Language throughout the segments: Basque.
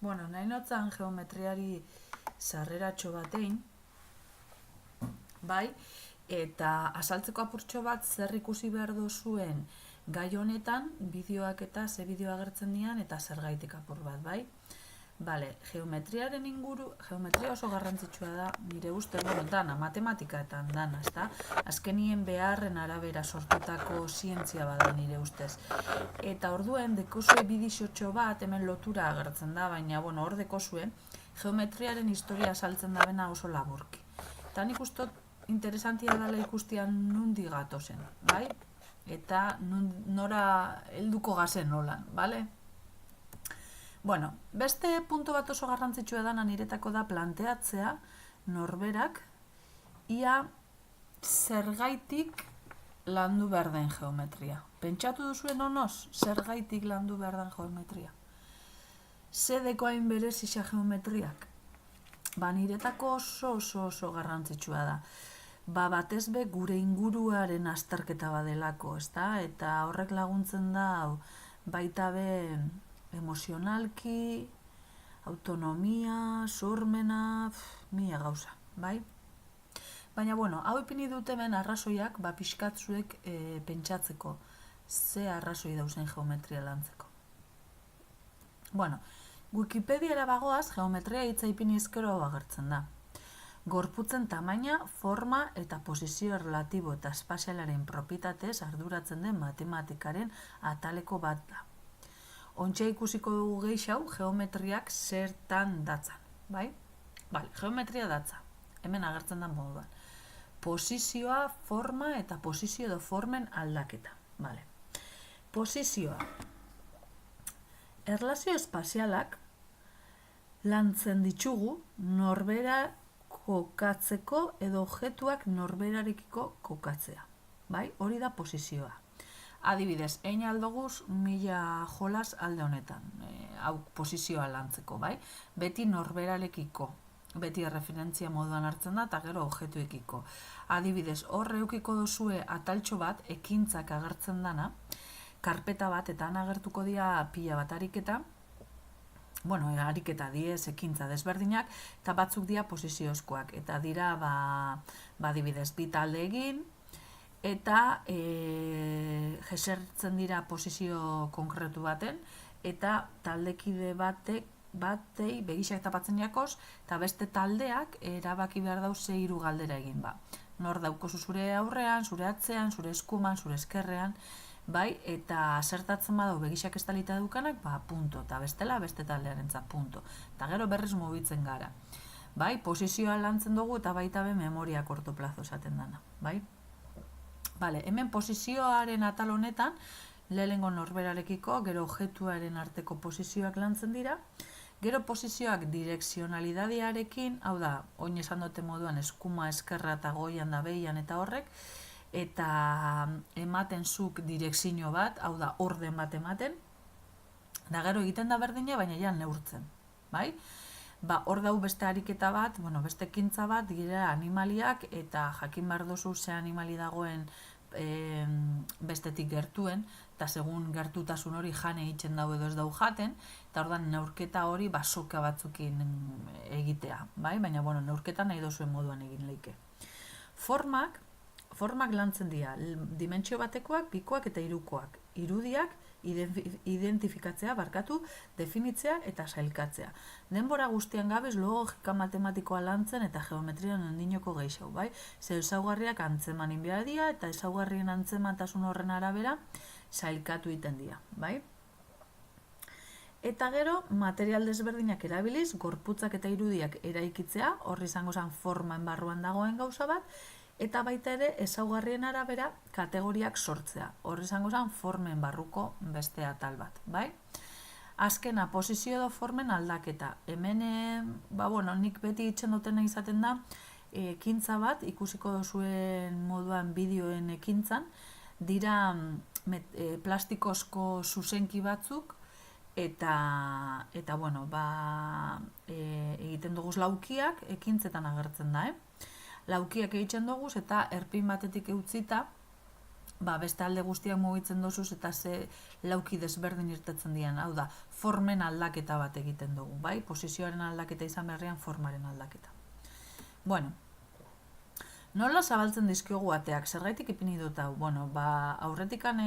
Bueno, nahi notzan geometriari sarreratxo batein, bai, eta azaltzeko apurtxo bat zer ikusi behar dozuen gai honetan, bideoak eta ze bideo agertzen dian eta zergaitik apur bat, bai? Bale, geometriaren inguru, geometria oso garrantzitsua da, nire uste, bueno, dana, matematikaetan dana, ezta? Azkenien beharren arabera sortutako zientzia bada nire ustez. Eta orduen, dekozue bidixotxo bat, hemen lotura agertzen da, baina, bueno, hor dekozue, geometriaren historia saltzen da bena oso laburki. Eta nik ustot interesantia dela ikustian nundi gatozen, bai? Eta nora helduko gazen nolan, bale? Bueno, beste puntu bat oso garrantzitsua dana niretako da planteatzea norberak ia zergaitik landu behar den geometria. Pentsatu duzuen onoz, zergaitik landu behar den geometria. Zedeko hain berez isa geometriak? Ba, niretako oso garrantzitsua da. Ba, batez be gure inguruaren azterketa badelako, ezta? Eta horrek laguntzen da baita be emozionalki, autonomia, sormena, mila gauza, bai? Baina, bueno, hau ipini dute ben arrazoiak, ba, pixkatzuek pentsatzeko ze arrazoi dauzen geometria lantzeko. Bueno, Wikipediara bagoaz, geometria hitza ipini ezkero hau agertzen da. Gorputzen tamaina, forma eta posizio relatibo eta espazialaren propietatez arduratzen den matematikaren ataleko bat da. Ontxe ikusiko dugu gehixau geometriak zertan datzan, bai? Bale, geometria datza, hemen agertzen da moduan. Posizioa, forma eta posizio edo formen aldaketa, bale? Posizioa. Erlazio espazialak lantzen ditugu norbera kokatzeko edo objetuak norberarekiko kokatzea, bai? Hori da posizioa. Adibidez, ein aldoguz 1000 jolas alde honetan, hau posizioa lantzeko, bai? Beti norberarekiko, beti erreferentzia moduan hartzen da, eta gero objetuekiko. Adibidez, hor eukiko duzue ataltxo bat, ekintzak agertzen dana, karpeta bat, eta agertuko dira pila bat ariketa, bueno, ariketa diez, ekintza desberdinak, eta batzuk dira posiziozkoak, eta dira, adibidez, bi talde egin, eta jesertzen dira posizio konkretu baten, eta taldekide batei begisak tapatzen jakoz, eta beste taldeak erabaki behar dauz ze hiru galdera egin ba. Nor daukozu zure aurrean, zure atzean, zure eskuman, zure eskerrean, bai, eta zertatzen badau begisak ez talita dukanak, ba, punto, eta bestela beste taldearentzat, punto. Eta gero berriz mugitzen gara. Bai, posizioa lantzen dugu eta baita be memoria korto plazo esaten dana, bai? Bale, hemen posizioaren atal honetan, lehenengo norberarekiko, gero objetuaren arteko posizioak lantzen dira, gero posizioak direkzionalidadiarekin, hau da, oin esan dute moduan eskuma, eskerra eta goian da behian eta horrek, eta ematen zuk direkzio bat, hau da, orden bat ematen, da gero egiten da berdina, baina ja neurtzen, bai? Ba, hor dau beste ariketa bat, bueno, beste ekintza bat, gira animaliak, eta jakin behar dozu ze animali dagoen bestetik gertuen, eta segun gertutasun hori jane egiten dau edo ez dau jaten, eta ordan neurketa hori soka batzukin egitea, bai? Baina, bueno, neurketa nahi dozuen moduan egin leike. Formak lantzen dira, dimentsio batekoak, bikoak eta hirukoak. Irudiak identifikatzea, definitzea eta sailkatzea. Denbora guztian gabez logika matematikoa lantzen eta geometrian ondinoko gehixau, bai? Ze ezaugarriak antzeman inbia dira eta ezaugarrien antzemantasun horren arabera sailkatu iten dira, bai? Eta gero, material desberdinak erabiliz, gorputzak eta irudiak eraikitzea, horri izango zen forman barruan dagoen gauza bat, eta baita ere ezaugarrien arabera kategoriak sortzea. Horri izango zen formen barruko beste atal bat, bai? Azkena, posizio edo formen aldaketa. Hemen, bueno, nik beti itxen dutena izaten da, ekintza bat, ikusiko duzuen moduan bideoen ekintzan, dira plastikozko zuzenki batzuk, eta bueno, egiten duguz laukiak, ekintzetan agertzen da, laukiak egiten duguz eta erpin batetik eutzita beste alde guztiak mugitzen dozuz eta ze lauki desberdin irtetzen dian, hau da, formen aldaketa bat egiten dugu, bai? Posizioaren aldaketa izan beharrean formaren aldaketa. Bueno, nola zabaltzen dizkiogu ateak, zergaitik ipini dut hau? Bueno, aurretikan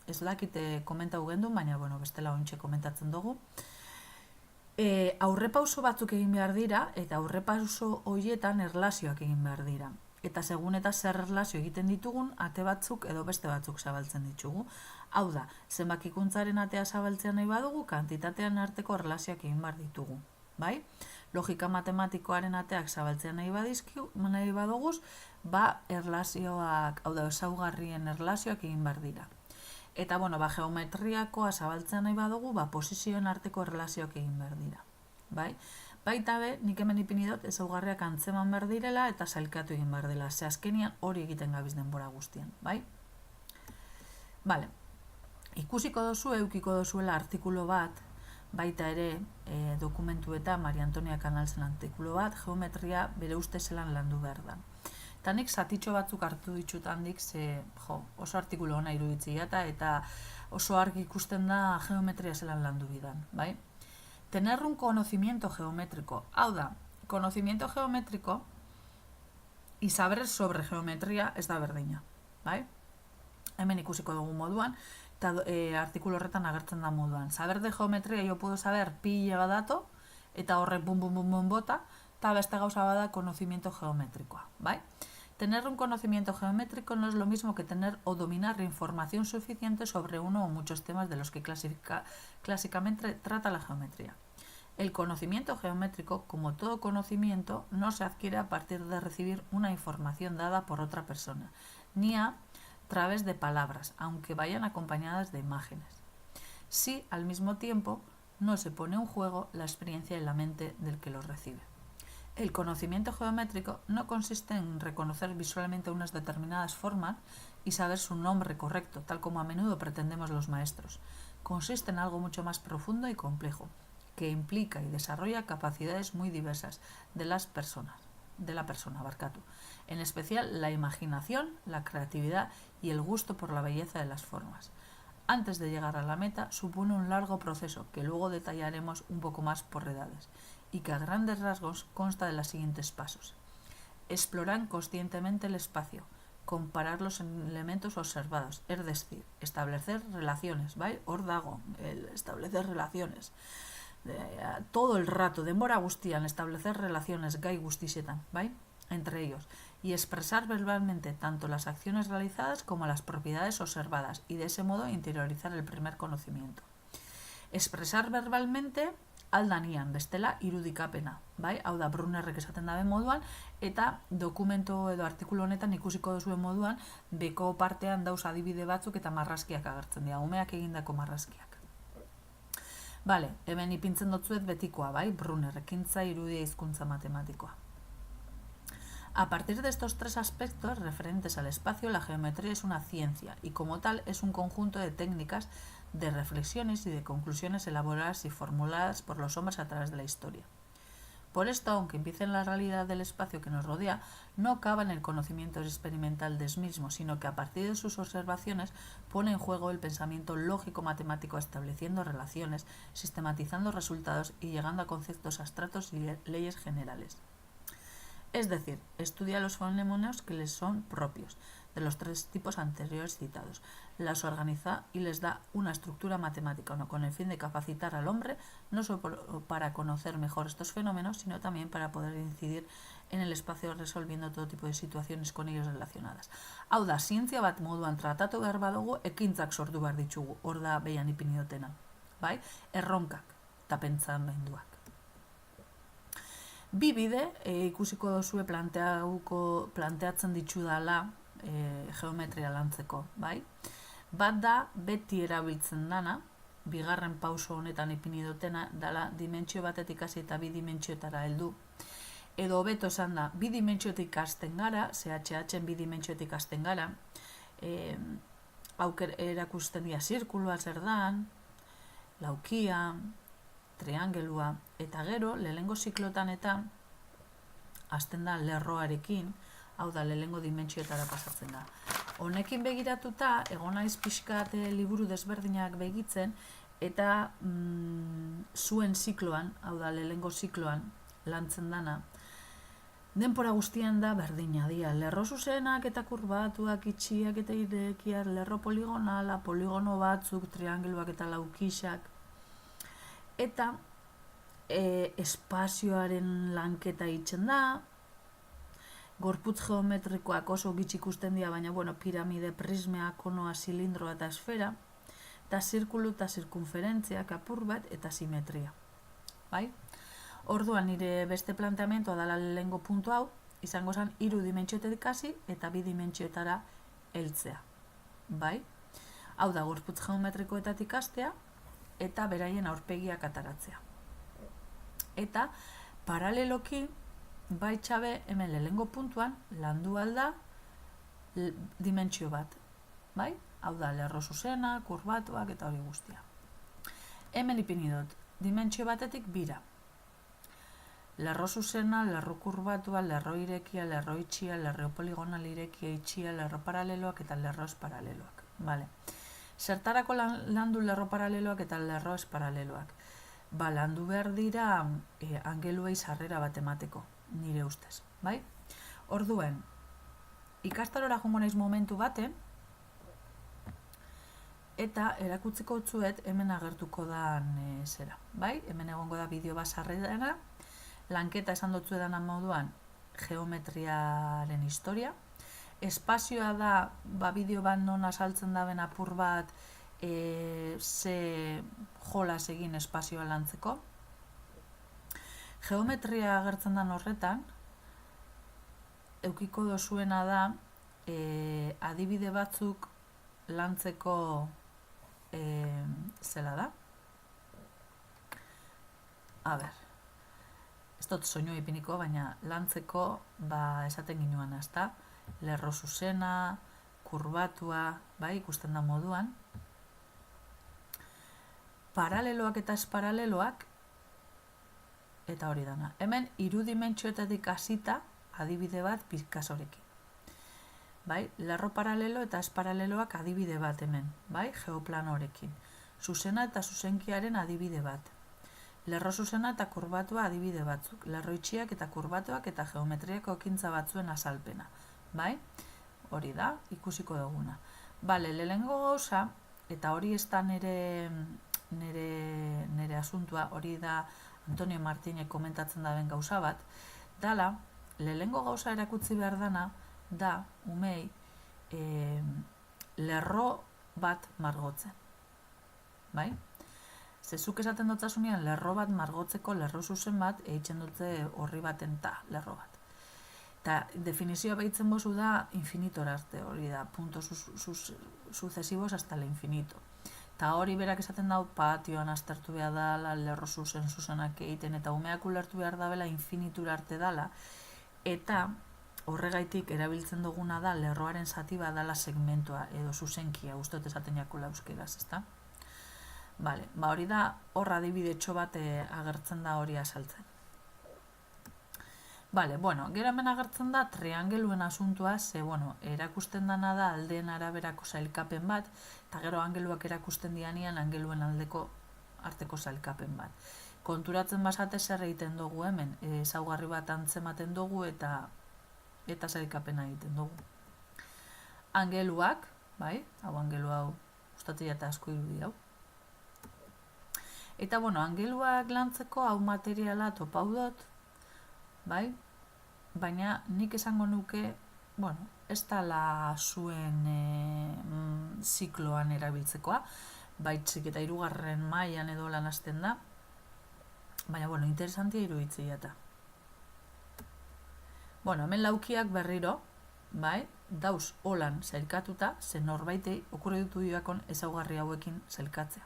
ez dakite komentau gendu, baina bestela ontxe komentatzen dugu. Aurrepauso batzuk egin behar dira, eta aurrepauso horietan erlazioak egin behar dira. Eta segun eta zer erlazio egiten ditugun, ate batzuk edo beste batzuk zabaltzen ditugu. Hau da, zenbakikuntzaren atea zabaltzea nahi badugu, kantitatean arteko erlazioak egin behar ditugu. Bai? Logika matematikoaren ateak zabaltzea nahi baduguz, erlazioak, hau da, ezaugarrien erlazioak egin behar dira. Eta, geometriakoa zabaltzea nahi badugu, posizioen arteko erlazioak egin behar dira. Bai? Baita be, nik hemen ipini dut, ezaugarriak antzeman behar direla eta sailkatu egin behar dela. Ze azkenian hori egiten gabiz denbora guztian. Bai? Bale. Ikusiko dozu, eukiko dozuela artikulo bat, baita ere dokumentu eta Maria Antonia Canalsen artikulo bat, geometria bere uste zelan landu behar da. Eta nik zatitxo batzuk hartu ditut handik, oso artikulo hona iruditzia eta oso argi ikusten da geometria zelan landu bidan, bai? Tener un conocimiento geométrico, hau da, conocimiento geométrico y saber sobre geometría ez da berdina, bai? Hemen ikusiko dugu moduan, eta artikulo horretan agertzen da moduan. Saber de geometría, yo puedo saber pi lleva dato, eta horrek bum bota, eta beste gauza bada conocimiento geométricoa, bai? Tener un conocimiento geométrico no es lo mismo que tener o dominar información suficiente sobre uno o muchos temas de los que clásicamente trata la geometría. El conocimiento geométrico, como todo conocimiento, no se adquiere a partir de recibir una información dada por otra persona, ni a través de palabras, aunque vayan acompañadas de imágenes. Sí, al mismo tiempo, no se pone en juego la experiencia en la mente del que lo recibe. El conocimiento geométrico no consiste en reconocer visualmente unas determinadas formas y saber su nombre correcto, tal como a menudo pretendemos los maestros. Consiste en algo mucho más profundo y complejo, que implica y desarrolla capacidades muy diversas de la persona, barkatu. En especial la imaginación, la creatividad y el gusto por la belleza de las formas. Antes de llegar a la meta, supone un largo proceso que luego detallaremos un poco más por edades y que a grandes rasgos consta de los siguientes pasos. Explorar conscientemente el espacio, comparar los elementos observados, es decir, establecer relaciones, bai? Hor dago, establecer relaciones. Todo el rato, denbora guztian, establecer relaciones gai guztietan, bai? Entre ellos, y expresar verbalmente tanto las acciones realizadas como las propiedades observadas, y de ese modo interiorizar el primer conocimiento. Expresar verbalmente aldanian, bestela irudikapena, bai? Hau da, Brunnerrek esaten dabe moduan, eta dokumento edo artikulu honetan ikusiko duzuen moduan, beko partean dauz adibide batzuk eta marrazkiak agertzen dira, umeak egindako marrazkiak. Bale, hemen ipintzen dotzuet betikoa, bai? Brunner, ekintza, irudia, hizkuntza matematikoa. A partir de estos tres aspectos referentes al espacio, la geometría es una ciencia y como tal es un conjunto de técnicas, de reflexiones y de conclusiones elaboradas y formuladas por los hombres a través de la historia. Por esto, aunque empiece en la realidad del espacio que nos rodea, no acaba en el conocimiento experimental del mismo, sino que a partir de sus observaciones pone en juego el pensamiento lógico-matemático, estableciendo relaciones, sistematizando resultados y llegando a conceptos abstractos y leyes generales. Es decir, estudia los fenómenos que les son propios, de los tres tipos anteriores citados, las organiza y les da una estructura matemática, ¿no? Con el fin de capacitar al hombre no solo para conocer mejor estos fenómenos, sino también para poder incidir en el espacio resolviendo todo tipo de situaciones con ellos relacionadas. Hau da, zientzia bat moduan tratatu behar badugu, ekintzak sortu behar ditugu, hor da behian ipini dutena, bai? Erronkak eta pentsamenduak. Bi bide ikusiko dozue planteatzen ditudala geometria lantzeko, bai? Bat da beti erabiltzen dana, bigarren pauso honetan ipini dutena, dala dimentsio batetik hasi eta bi dimentsioetara heldu. Edo hobeto esan da, bi dimentsioetik hasten gara, CHH-en bi dimentsioetik hasten gara, auker erakusten dira zirkulua zer dan, laukia, triangelua, eta gero, lehengo ziklotan eta hasten da lerroarekin, hau da, lehengo dimentsioetara pasatzen da. Honekin begiratuta, egon naiz pixkat liburu desberdinak begitzen, eta zuen zikloan, hau da, lehengo zikloan, lantzen dana, denpora guztian da berdina dira. Lerro zuzenak eta kurbatuak, itxiak eta irekiak, lerro poligonala, poligono batzuk, triangeluak eta laukixak, eta espazioaren lanketa itzen da, gorputz geometrikoak oso gitxi ikusten dira, baina piramide, prismea, konoa, zilindroa eta esfera, eta zirkulu eta zirkunferentziak apur bat eta simetria. Bai? Orduan nire beste planteamentoa dela lehengo puntu hau, izango zen 3 dimentsioetetik hasi eta 2 dimentsioetara heltzea. Bai? Hau da, gorputz geometrikoetatik hastea eta beraien aurpegiak ataratzea. Eta paraleloki, bai txabe, hemen lehengo puntuan, landu alda dimentsio bat. Bai? Hau da, lerro zuzena, kurbatuak eta hori guztia. Hemen ipini dut, dimentsio batetik bira. Lerro zuzena, lerro kurbatua, lerro irekia, lerro itxia, lerro poligonal irekia, itxia, lerro paraleloak eta lerro esparaleloak. Vale. Zertarako landu lerro paraleloak eta lerro esparaleloak? Landu behar dira angeluei sarrera bat emateko, nire ustez. Bai? Orduen, ikastarora joango naiz momentu baten, eta erakutziko utzuet hemen agertuko da zera. Bai? Hemen egongo da bideo bat sarrera, lanketa esan dutzu edana moduan geometriaren historia. Espazioa da, bideo bat non azaltzen daben apur bat ze jolas egin espazioa lantzeko. Geometria agertzen den horretan, eukiko dozuena da adibide batzuk lantzeko zela da. A ber, ez dut soinu ipiniko, baina lantzeko esaten ginoan, ezta? Lerro zuzena, kurbatua, bai, ikusten da moduan. Paraleloak eta esparaleloak, eta hori dana. Hemen, 3 dimentsioetatik hasita adibide bat Picassorekin. Bai, lerro paralelo eta esparaleloak adibide bat hemen, bai, geoplanorekin. Zuzena eta zuzenkiaren adibide bat. Lerro zuzena eta kurbatua adibide batzuk. Lerro itxiak eta kurbatuak eta geometriako ekintza batzuen azalpena. Bai, hori da, ikusiko duguna. Bale, lehengo gauza, eta hori ez da nire asuntua, hori da Antonio Martínez komentatzen daben gauza bat, dala, lehengo gauza erakutzi behar dana, da, umei, lerro bat margotzen. Bai? Zezuk esaten dutzasunean, lerro bat margotzeko lerro zuzen bat, eitzen dutze horri baten lerro bat. Eta definizioa behitzen bozu da infinitora arte, hori da, puntos sucesivos hasta el infinito. Eta hori berak esaten dau, patioan aztertu behar dala, lerro zuzenak egiten, eta umeak ulertu behar dabela infinitura arte dala, eta horregaitik erabiltzen duguna da lerroaren zati bat dala segmentua edo zuzenkia, ustot esaten jakula euskeraz, ezta? Bale, hori da, horra adibidetxo bat agertzen da hori azaltzen. Bale, gero hemen agertzen da triangeluen asuntua, ze, erakusten dana da aldeen araberako sailkapen bat, eta gero angeluak erakusten dianean angeluen aldeko arteko sailkapen bat. Konturatzen basate zer egiten dugu hemen, ezaugarri bat antzematen dugu eta sailkapena egiten dugu. Angeluak, bai, hau angelu hau, ustatia eta asko irudi hau. Eta, angeluak lantzeko hau materiala topau dut, bai, baina nik esango nuke, ez dala zuen zikloan erabiltzekoa, baitzik eta 3. mailan edo lan hasten da, baina, interesantia iruditzea eta. Hemen laukiak berriro, bai, dauz holan zailkatuta, zen norbaitei okurritu diakon ezaugarri hauekin zailkatzea,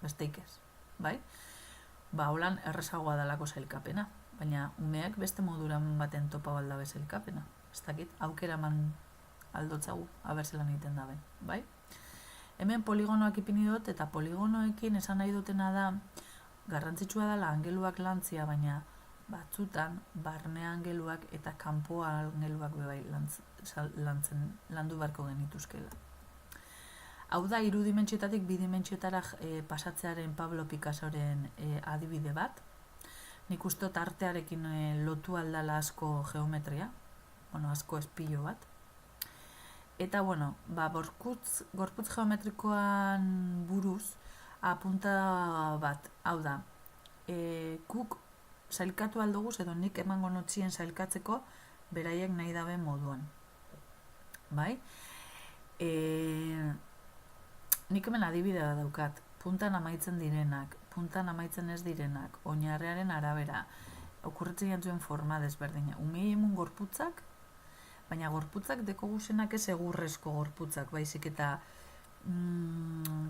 besteik ez. Bai? Holan errezagoa dalako sailkapena, baina umeak beste moduran baten topa balda bezalkapena. Ez dakit, aukera man aldotzagu, abertzelan egiten daben, bai? Hemen poligonoak ipini dut, eta poligonoekin esan nahi dutena da, garrantzitsua dela angeluak lantzia, baina batzutan barne angeluak eta kanpo angeluak bebai landu beharko genituzkela. Hau da, 3 dimentsietatik 2 dimentsiotara pasatzearen Pablo Picassoren adibide bat. Nik uste dut artearekin lotu aldala asko geometria, asko espilo bat. Eta, gorputz geometrikoan buruz, apunta bat, hau da, guk sailkatu aldoguz, edo nik emango notzien sailkatzeko, beraiek nahi dabe moduan. Bai? Nik hemen adibidea daukat, puntan amaitzen direnak, puntan amaitzen ez direnak, oinarrearen arabera, okurritzen jantzuen forma desberdina. Umei emun gorputzak, baina gorputzak deko guzenak ez egurrezko gorputzak, baizik eta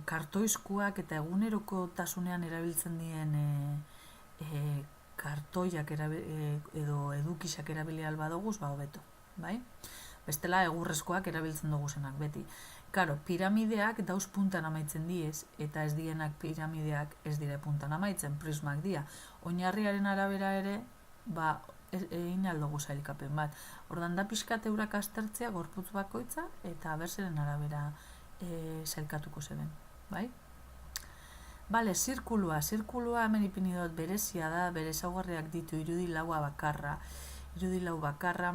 kartoizkuak eta eguneroko tasunean erabiltzen dien kartoiak edo edukisak erabili albadoguz, hobeto, bai? Bestela egurrezkoak erabiltzen duguzenak, beti. Karo, piramideak dauz puntan amaitzen diez, eta ez dienak piramideak ez dire puntan amaitzen, prismak dia. Oinarriaren arabera ere, egin aldugu sailkapen bat. Ordan da pixkat eurak astertzea gorputz bakoitza, eta berzeren arabera sailkatuko zeben, bai? Bale, zirkulua hemen ipini dut berezia da, bere ezaugarriak ditu irudi laua bakarra. Irudi lau bakarra,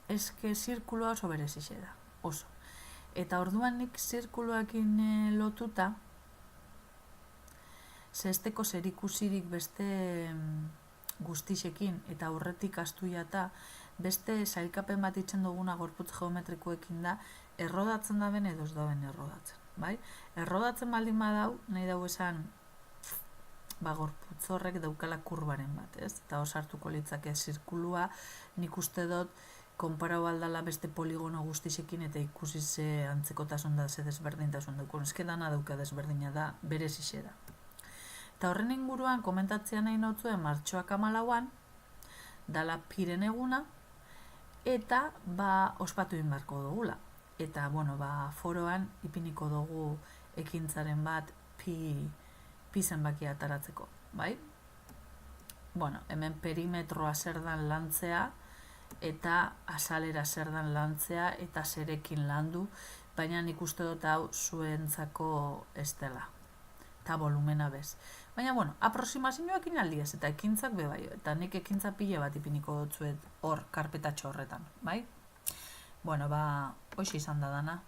eske zirkulua oso berezixe da, oso. Eta orduan nik zirkuluakin lotuta, zesteko zerikusirik beste guztixekin eta aurretik astuiata, beste sailkapen bat itzen duguna gorputz geometrikoekin da, errodatzen daben edo ez daben errodatzen. Bai? Errodatzen baldin badau, nahi dau esan gorputz horrek daukala kurbaren bat, ez? Eta osartuko litzake zirkulua, nik uste dut konparau aldala beste poligono guztixekin eta ikusi ze antzekotasun da, ze desberdintasun daukon. Ez dana dauka desberdina da, berezixe da. Eta horren inguruan komentatzea nahi notzuen martxoak 14an, dala Pireneguna, eta ospatu inbarko dugula. Eta, foroan ipiniko dugu ekintzaren bat pi zenbakia ataratzeko, bai? Hemen perimetroa zer dan lantzea, eta azalera zer dan lantzea, eta zerekin landu, baina nik uste dut hau zuentzako ez dela, eta volumena bez. Baina, aproximazioekin aldiaz, eta ekintzak bebai, eta nik ekintza pila bat ipiniko dut zuet hor, karpetatxo horretan, bai? Hoxe izan da dana.